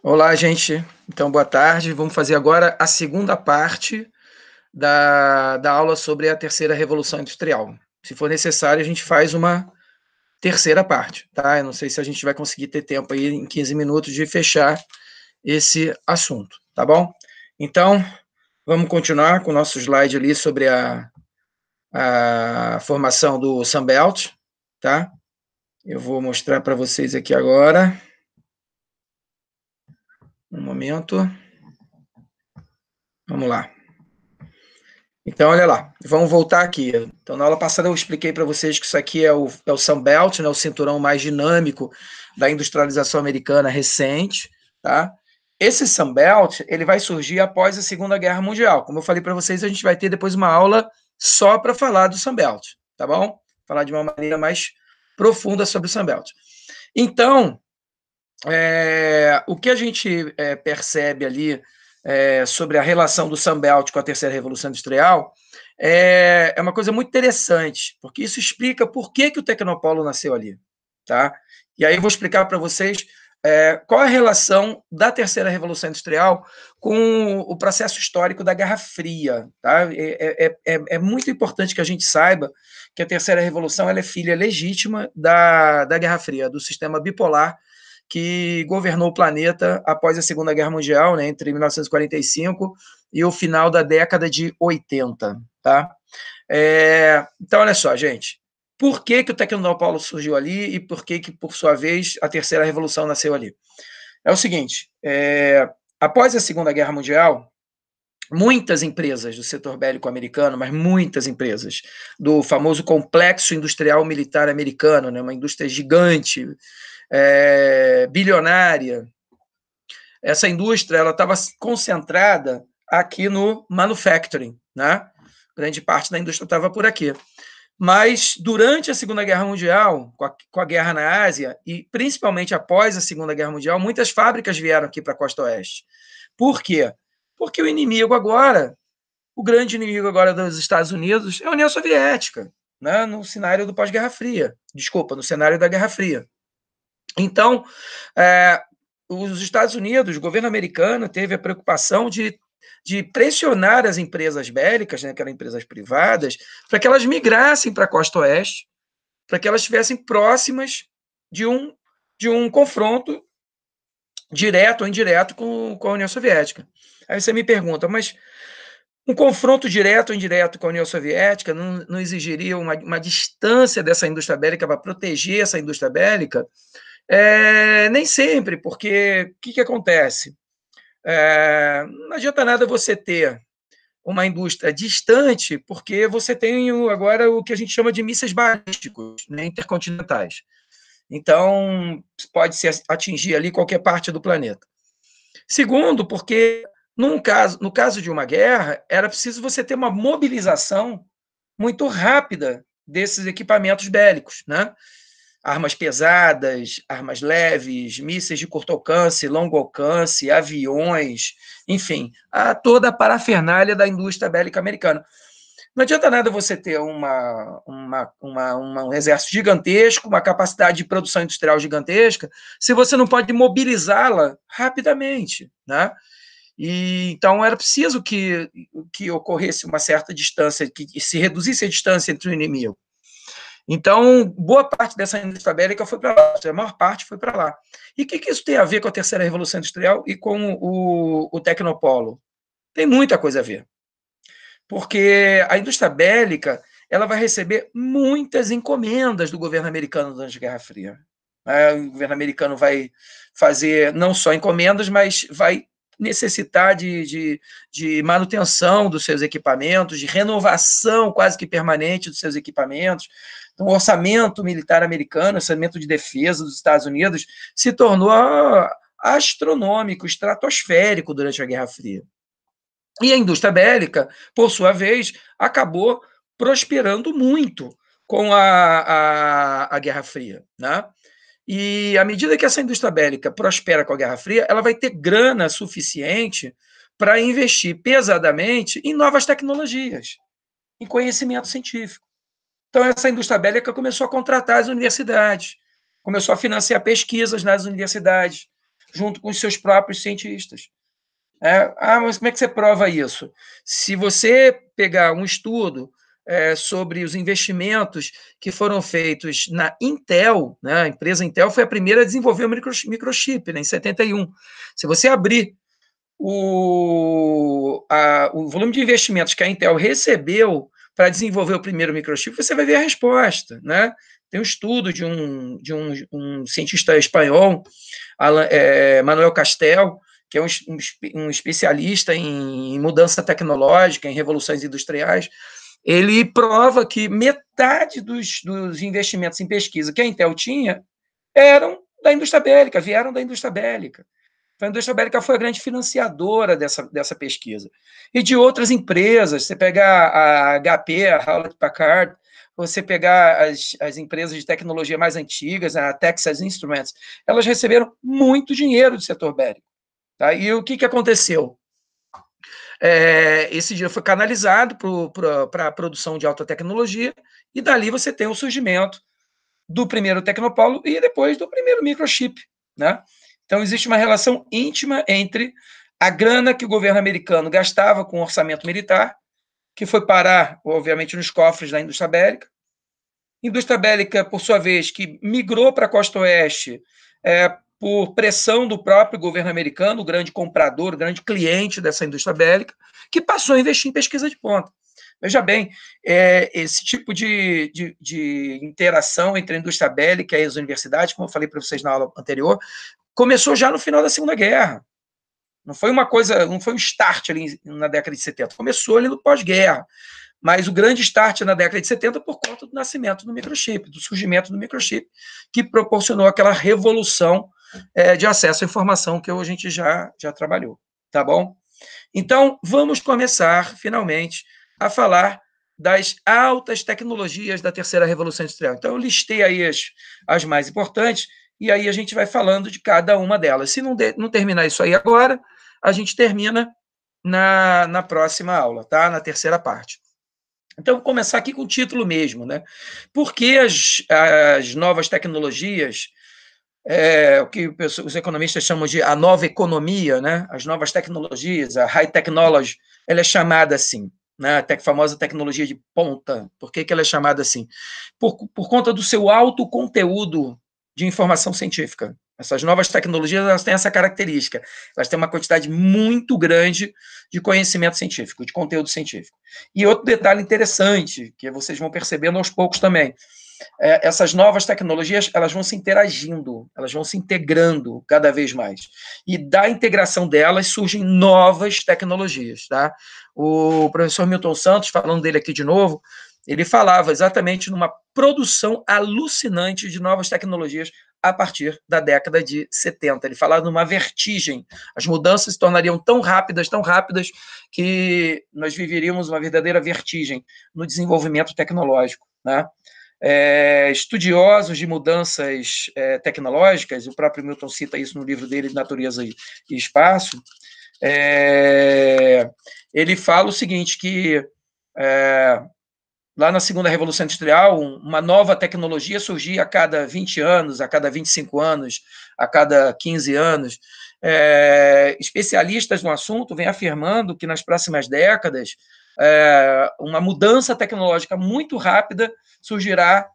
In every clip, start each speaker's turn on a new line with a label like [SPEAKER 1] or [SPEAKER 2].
[SPEAKER 1] Olá, gente. Então, boa tarde. Vamos fazer agora a segunda parte da aula sobre a terceira revolução industrial. Se for necessário, a gente faz uma terceira parte, tá? Eu não sei se a gente vai conseguir ter tempo aí em 15 minutos de fechar esse assunto, tá bom? Então, vamos continuar com o nosso slide ali sobre a formação do Sunbelt, tá? Eu vou mostrar para vocês aqui agora. Um momento. Vamos lá. Então, olha lá, vamos voltar aqui. Então, na aula passada eu expliquei para vocês que isso aqui é o Sunbelt, né, o cinturão mais dinâmico da industrialização americana recente, tá? Esse Sunbelt, ele vai surgir após a Segunda Guerra Mundial. Como eu falei para vocês, a gente vai ter depois uma aula só para falar do Sunbelt, tá bom? Falar de uma maneira mais profunda sobre o Sunbelt. Então, o que a gente percebe ali sobre a relação do Sunbelt com a terceira revolução industrial é uma coisa muito interessante, porque isso explica por que o Tecnopolo nasceu ali, tá? E aí eu vou explicar para vocês qual a relação da terceira revolução industrial com o processo histórico da Guerra Fria, tá? É muito importante que a gente saiba que a terceira revolução ela é filha legítima da Guerra Fria, do sistema bipolar que governou o planeta após a Segunda Guerra Mundial, né, entre 1945 e o final da década de 80. Tá? Então, olha só, gente. Por que o Tecnopolo surgiu ali e por que, por sua vez, a Terceira Revolução nasceu ali? É o seguinte, após a Segunda Guerra Mundial, muitas empresas do setor bélico americano, mas muitas empresas do famoso complexo industrial militar americano, né, uma indústria gigante, bilionária. Essa indústria ela estava concentrada aqui no manufacturing, né? Grande parte da indústria estava por aqui. Mas durante a Segunda Guerra Mundial, com a guerra na Ásia, e principalmente após a Segunda Guerra Mundial, muitas fábricas vieram aqui para a costa oeste. Por quê? Porque o inimigo agora, o grande inimigo agora dos Estados Unidos, é a União Soviética, né? No cenário do pós-Guerra Fria. Desculpa, no cenário da Guerra Fria. Então, os Estados Unidos, o governo americano, teve a preocupação de pressionar as empresas bélicas, né, que eram empresas privadas, para que elas migrassem para a costa oeste, para que elas estivessem próximas de um confronto direto ou indireto com a União Soviética. Aí você me pergunta, mas um confronto direto ou indireto com a União Soviética não exigiria uma distância dessa indústria bélica para proteger essa indústria bélica? Nem sempre, porque o que acontece? Não adianta nada você ter uma indústria distante, porque você tem agora o que a gente chama de mísseis balísticos, né, intercontinentais. Então, pode se atingir ali qualquer parte do planeta. Segundo, porque no caso de uma guerra, era preciso você ter uma mobilização muito rápida desses equipamentos bélicos, né? Armas pesadas, armas leves, mísseis de curto alcance, longo alcance, aviões, enfim, toda a parafernália da indústria bélica americana. Não adianta nada você ter um exército gigantesco, uma capacidade de produção industrial gigantesca, se você não pode mobilizá-la rapidamente, né? E, então, era preciso que ocorresse uma certa distância, que se reduzisse a distância entre o inimigo. Então, boa parte dessa indústria bélica foi para lá, a maior parte foi para lá. E o que isso tem a ver com a terceira revolução industrial e com o Tecnopolo? Tem muita coisa a ver. Porque a indústria bélica ela vai receber muitas encomendas do governo americano durante a Guerra Fria. O governo americano vai fazer não só encomendas, mas vai necessitar de manutenção dos seus equipamentos, de renovação quase que permanente dos seus equipamentos. Então, o orçamento militar americano, o orçamento de defesa dos Estados Unidos, se tornou astronômico, estratosférico durante a Guerra Fria. E a indústria bélica, por sua vez, acabou prosperando muito com a Guerra Fria, né? E à medida que essa indústria bélica prospera com a Guerra Fria, ela vai ter grana suficiente para investir pesadamente em novas tecnologias, em conhecimento científico. Então, essa indústria bélica começou a contratar as universidades, começou a financiar pesquisas nas universidades, junto com os seus próprios cientistas. Mas como é que você prova isso? Se você pegar um estudo sobre os investimentos que foram feitos na Intel, né, a empresa Intel foi a primeira a desenvolver o microchip, né, em 71. Se você abrir o volume de investimentos que a Intel recebeu para desenvolver o primeiro microchip, você vai ver a resposta. Né? Tem um estudo de um cientista espanhol, Manuel Castel, que é um especialista em mudança tecnológica, em revoluções industriais. Ele prova que metade dos investimentos em pesquisa que a Intel tinha eram da indústria bélica, vieram da indústria bélica. A indústria bélica foi a grande financiadora dessa pesquisa. E de outras empresas, você pegar a HP, a Hewlett-Packard, você pegar as empresas de tecnologia mais antigas, a Texas Instruments, elas receberam muito dinheiro do setor bélico. Tá? E o que aconteceu? Esse dinheiro foi canalizado para a produção de alta tecnologia, e dali você tem o surgimento do primeiro Tecnopolo e depois do primeiro microchip. Né? Então, existe uma relação íntima entre a grana que o governo americano gastava com o orçamento militar, que foi parar, obviamente, nos cofres da indústria bélica. Indústria bélica, por sua vez, que migrou para a costa oeste por pressão do próprio governo americano, o grande comprador, o grande cliente dessa indústria bélica, que passou a investir em pesquisa de ponta. Veja bem, esse tipo de interação entre a indústria bélica e as universidades, como eu falei para vocês na aula anterior, começou já no final da Segunda Guerra. Não foi uma coisa, não foi um start ali na década de 70, começou ali no pós-guerra. Mas o grande start na década de 70 por conta do nascimento do microchip, do surgimento do microchip, que proporcionou aquela revolução de acesso à informação que hoje a gente já trabalhou. Tá bom? Então, vamos começar, finalmente, a falar das altas tecnologias da terceira revolução industrial. Então, eu listei aí as mais importantes, e aí a gente vai falando de cada uma delas. Se não terminar isso aí agora, a gente termina na próxima aula, tá? Na terceira parte. Então, vou começar aqui com o título mesmo, né? Por que as novas tecnologias, o que os economistas chamam de a nova economia, né? As novas tecnologias, a high technology, ela é chamada assim, né? A famosa tecnologia de ponta. Por que ela é chamada assim? Por conta do seu alto conteúdo de informação científica. Essas novas tecnologias, elas têm essa característica. Elas têm uma quantidade muito grande de conhecimento científico, de conteúdo científico. E outro detalhe interessante, que vocês vão percebendo aos poucos também, essas novas tecnologias, elas vão se interagindo, elas vão se integrando cada vez mais. E da integração delas surgem novas tecnologias. Tá? O professor Milton Santos, falando dele aqui de novo, ele falava exatamente numa produção alucinante de novas tecnologias a partir da década de 70. Ele falava numa vertigem. As mudanças se tornariam tão rápidas, que nós viveríamos uma verdadeira vertigem no desenvolvimento tecnológico. Né? Estudiosos de mudanças tecnológicas, o próprio Milton cita isso no livro dele, Natureza e Espaço, ele fala o seguinte, que lá na segunda Revolução Industrial, uma nova tecnologia surgia a cada 20 anos, a cada 25 anos, a cada 15 anos. Especialistas no assunto vêm afirmando que nas próximas décadas uma mudança tecnológica muito rápida surgirá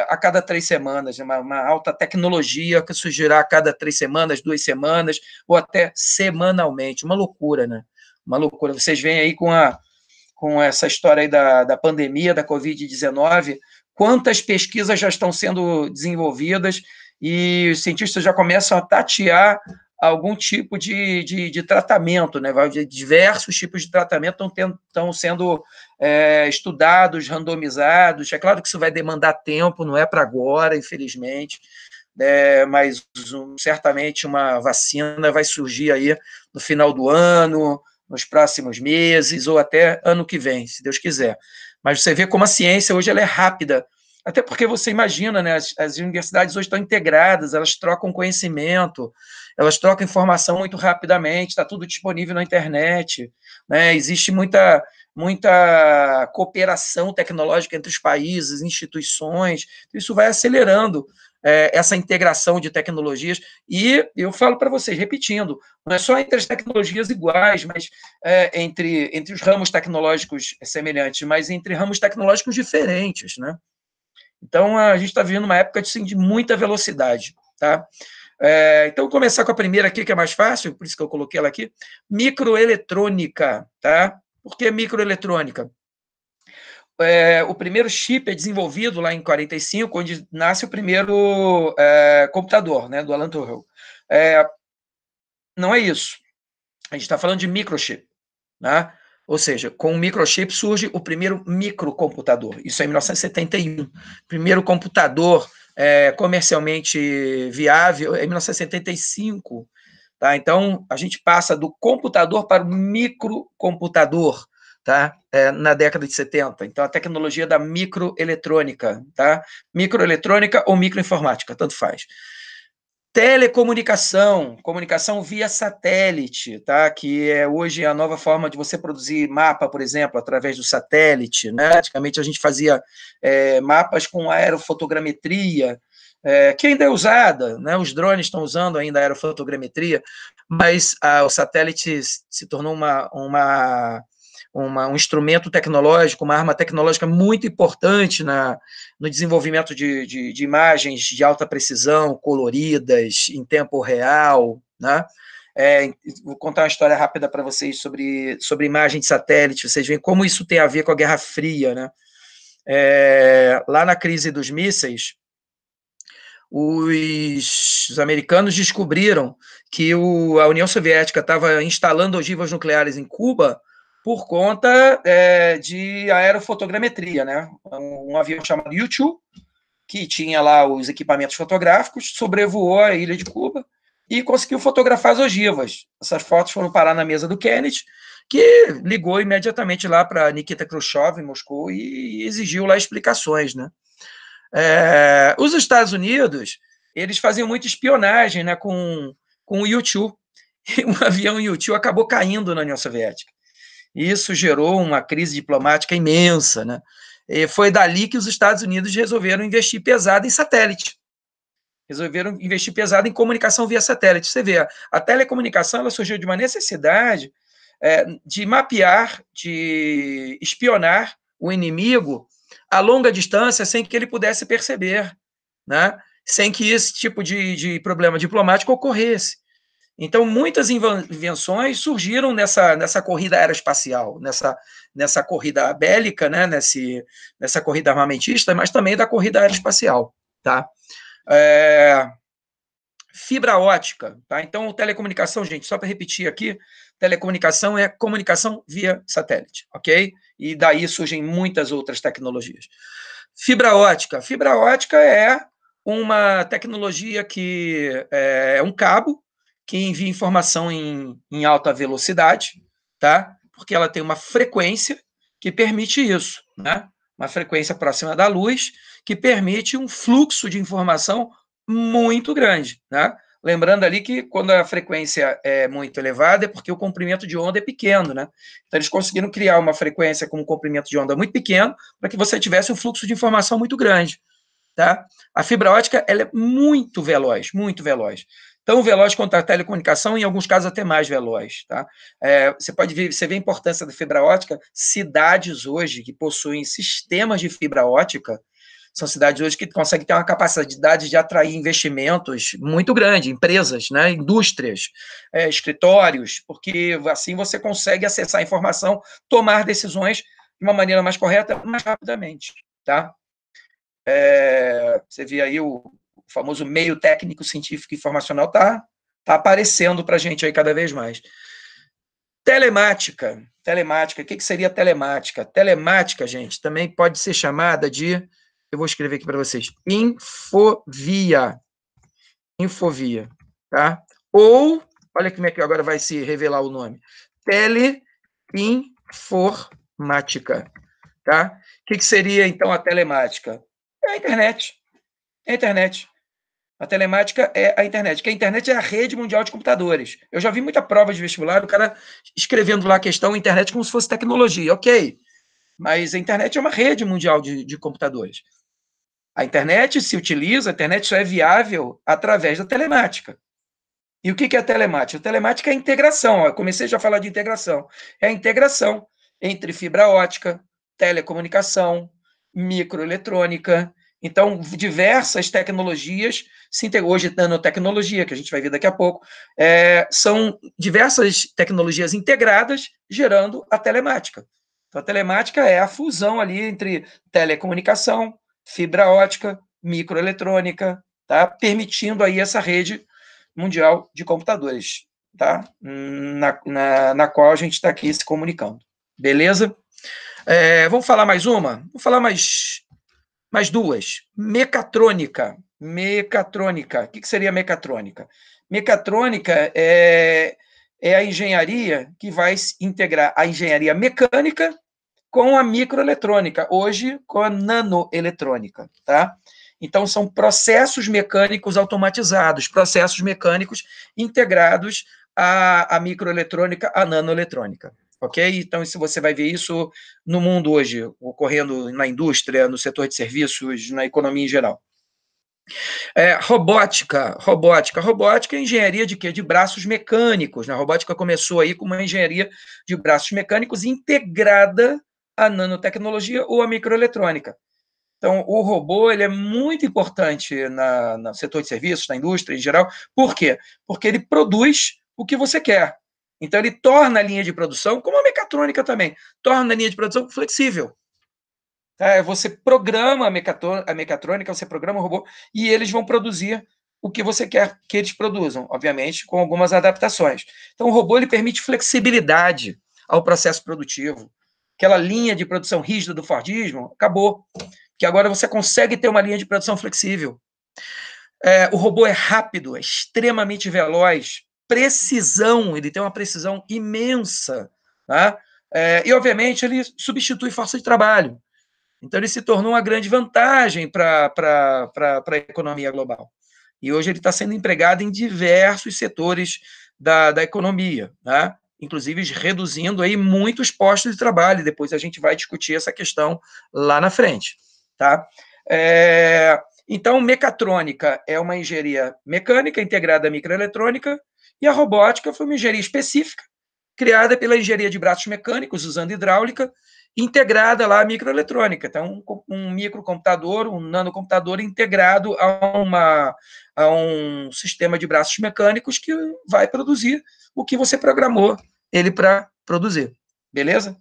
[SPEAKER 1] a cada 3 semanas, uma alta tecnologia que surgirá a cada 3 semanas, 2 semanas, ou até semanalmente. Uma loucura, né? Uma loucura. Vocês veem aí com essa história aí da pandemia, da Covid-19, quantas pesquisas já estão sendo desenvolvidas e os cientistas já começam a tatear algum tipo de tratamento, né? Diversos tipos de tratamento estão sendo estudados, randomizados. É claro que isso vai demandar tempo, não é para agora, infelizmente, mas certamente uma vacina vai surgir aí no final do ano, nos próximos meses, ou até ano que vem, se Deus quiser. Mas você vê como a ciência hoje ela é rápida, até porque você imagina, né, as universidades hoje estão integradas, elas trocam conhecimento, elas trocam informação muito rapidamente, está tudo disponível na internet, né, existe muita cooperação tecnológica entre os países, instituições, isso vai acelerando essa integração de tecnologias. E eu falo para vocês, repetindo, não é só entre as tecnologias iguais, mas entre os ramos tecnológicos semelhantes, mas entre ramos tecnológicos diferentes, né? Então, a gente está vivendo uma época de muita velocidade, tá? Então, vou começar com a primeira aqui, que é mais fácil, por isso que eu coloquei ela aqui. Microeletrônica, tá? Por que microeletrônica? O primeiro chip é desenvolvido lá em 45, onde nasce o primeiro computador, né, do Alan Turing. Não é isso. A gente está falando de microchip, né? Ou seja, com o microchip surge o primeiro microcomputador. Isso é em 1971. Primeiro computador comercialmente viável é em 1975. Tá? Então, a gente passa do computador para o microcomputador, tá? Na década de 70. Então, a tecnologia da microeletrônica, tá? Microeletrônica ou microinformática, tanto faz. Telecomunicação, comunicação via satélite, tá? Que é hoje a nova forma de você produzir mapa, por exemplo, através do satélite, né? Antigamente a gente fazia mapas com aerofotogrametria, que ainda é usada, né? Os drones estão usando ainda a aerofotogrametria, mas o satélite se tornou um instrumento tecnológico, uma arma tecnológica muito importante no desenvolvimento de imagens de alta precisão, coloridas, em tempo real, né? Vou contar uma história rápida para vocês sobre imagem de satélite, vocês veem como isso tem a ver com a Guerra Fria, né? Lá na crise dos mísseis, os americanos descobriram que a União Soviética estava instalando ogivas nucleares em Cuba por conta de aerofotogrametria, né? Um avião chamado U-2, que tinha lá os equipamentos fotográficos, sobrevoou a ilha de Cuba e conseguiu fotografar as ogivas. Essas fotos foram parar na mesa do Kennedy, que ligou imediatamente lá para Nikita Khrushchev, em Moscou, e exigiu lá explicações, né? Os Estados Unidos, eles faziam muita espionagem, né, com o U-2, e um avião U-2 acabou caindo na União Soviética. E isso gerou uma crise diplomática imensa, né? E foi dali que os Estados Unidos resolveram investir pesado em satélite. Resolveram investir pesado em comunicação via satélite. Você vê, a telecomunicação ela surgiu de uma necessidade de mapear, de espionar o inimigo a longa distância sem que ele pudesse perceber, né? Sem que esse tipo de problema diplomático ocorresse. Então, muitas invenções surgiram nessa corrida aeroespacial, nessa corrida bélica, né? nessa corrida armamentista, mas também da corrida aeroespacial. Tá? Fibra ótica. Tá? Então, telecomunicação, gente, só para repetir aqui, telecomunicação é comunicação via satélite, ok? E daí surgem muitas outras tecnologias. Fibra ótica. Fibra ótica é uma tecnologia que é um cabo que envia informação em alta velocidade, tá? Porque ela tem uma frequência que permite isso, né? Uma frequência próxima da luz que permite um fluxo de informação muito grande, né? Lembrando ali que quando a frequência é muito elevada é porque o comprimento de onda é pequeno, né? Então eles conseguiram criar uma frequência com um comprimento de onda muito pequeno para que você tivesse um fluxo de informação muito grande, tá? A fibra ótica ela é muito veloz, muito veloz. Tão veloz quanto a telecomunicação, em alguns casos até mais veloz, tá? Você pode ver, você vê a importância da fibra ótica. Cidades hoje que possuem sistemas de fibra ótica são cidades hoje que conseguem ter uma capacidade de atrair investimentos muito grande, empresas, né, indústrias, escritórios, porque assim você consegue acessar a informação, tomar decisões de uma maneira mais correta, mais rapidamente, tá? Você vê aí o famoso meio técnico, científico e informacional tá aparecendo para a gente aí cada vez mais. Telemática. Telemática. O que seria telemática? Telemática, gente, também pode ser chamada de, eu vou escrever aqui para vocês, infovia. Infovia, tá? Ou, olha como é que agora vai se revelar o nome, teleinformática, tá? O que seria, então, a telemática? É a internet. É a internet. A telemática é a internet, que a internet é a rede mundial de computadores. Eu já vi muita prova de vestibular, o cara escrevendo lá a questão internet como se fosse tecnologia. Ok, mas a internet é uma rede mundial de computadores. A internet se utiliza, a internet só é viável através da telemática. E o que é a telemática? A telemática é a integração. Ó, eu comecei já a falar de integração. É a integração entre fibra ótica, telecomunicação, microeletrônica. Então, diversas tecnologias se integram. Hoje, nanotecnologia, que a gente vai ver daqui a pouco, são diversas tecnologias integradas gerando a telemática. Então, a telemática é a fusão ali entre telecomunicação, fibra ótica, microeletrônica, tá? Permitindo aí essa rede mundial de computadores, tá? Na qual a gente está aqui se comunicando. Beleza? Vamos falar mais uma? Vamos falar mais duas. Mecatrônica. Mecatrônica. O que seria mecatrônica? Mecatrônica é a engenharia que vai integrar a engenharia mecânica com a microeletrônica, hoje com a nanoeletrônica, tá? Então, são processos mecânicos automatizados, processos mecânicos integrados à microeletrônica, à nanoeletrônica, ok? Então, se você vai ver isso no mundo hoje, ocorrendo na indústria, no setor de serviços, na economia em geral. Robótica é engenharia de quê? De braços mecânicos. Né? A robótica começou aí com uma engenharia de braços mecânicos integrada à nanotecnologia ou à microeletrônica. Então, o robô ele é muito importante no setor de serviços, na indústria em geral. Por quê? Porque ele produz o que você quer. Então, ele torna a linha de produção, como a mecatrônica também, torna a linha de produção flexível. Você programa a mecatrônica, você programa o robô e eles vão produzir o que você quer que eles produzam, obviamente, com algumas adaptações. Então, o robô ele permite flexibilidade ao processo produtivo. Aquela linha de produção rígida do Fordismo acabou, que agora você consegue ter uma linha de produção flexível. O robô é rápido, é extremamente veloz, precisão, ele tem uma precisão imensa, tá? E, obviamente, ele substitui força de trabalho. Então, ele se tornou uma grande vantagem para a economia global. E hoje ele está sendo empregado em diversos setores da economia, né? Inclusive reduzindo aí muitos postos de trabalho. Depois a gente vai discutir essa questão lá na frente. Tá? Então, mecatrônica é uma engenharia mecânica integrada à microeletrônica, e a robótica foi uma engenharia específica, criada pela engenharia de braços mecânicos, usando hidráulica, integrada lá à microeletrônica. Então, um microcomputador, um nanocomputador integrado a um sistema de braços mecânicos que vai produzir o que você programou ele para produzir. Beleza?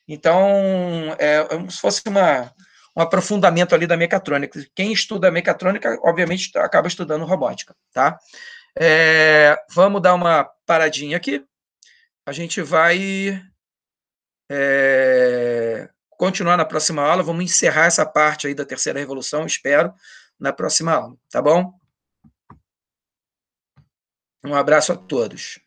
[SPEAKER 1] Então, é como se fosse um aprofundamento ali da mecatrônica. Quem estuda mecatrônica, obviamente, acaba estudando robótica. Tá? Vamos dar uma paradinha aqui. A gente vai continuar na próxima aula. Vamos encerrar essa parte aí da terceira revolução, espero, na próxima aula. Tá bom? Um abraço a todos.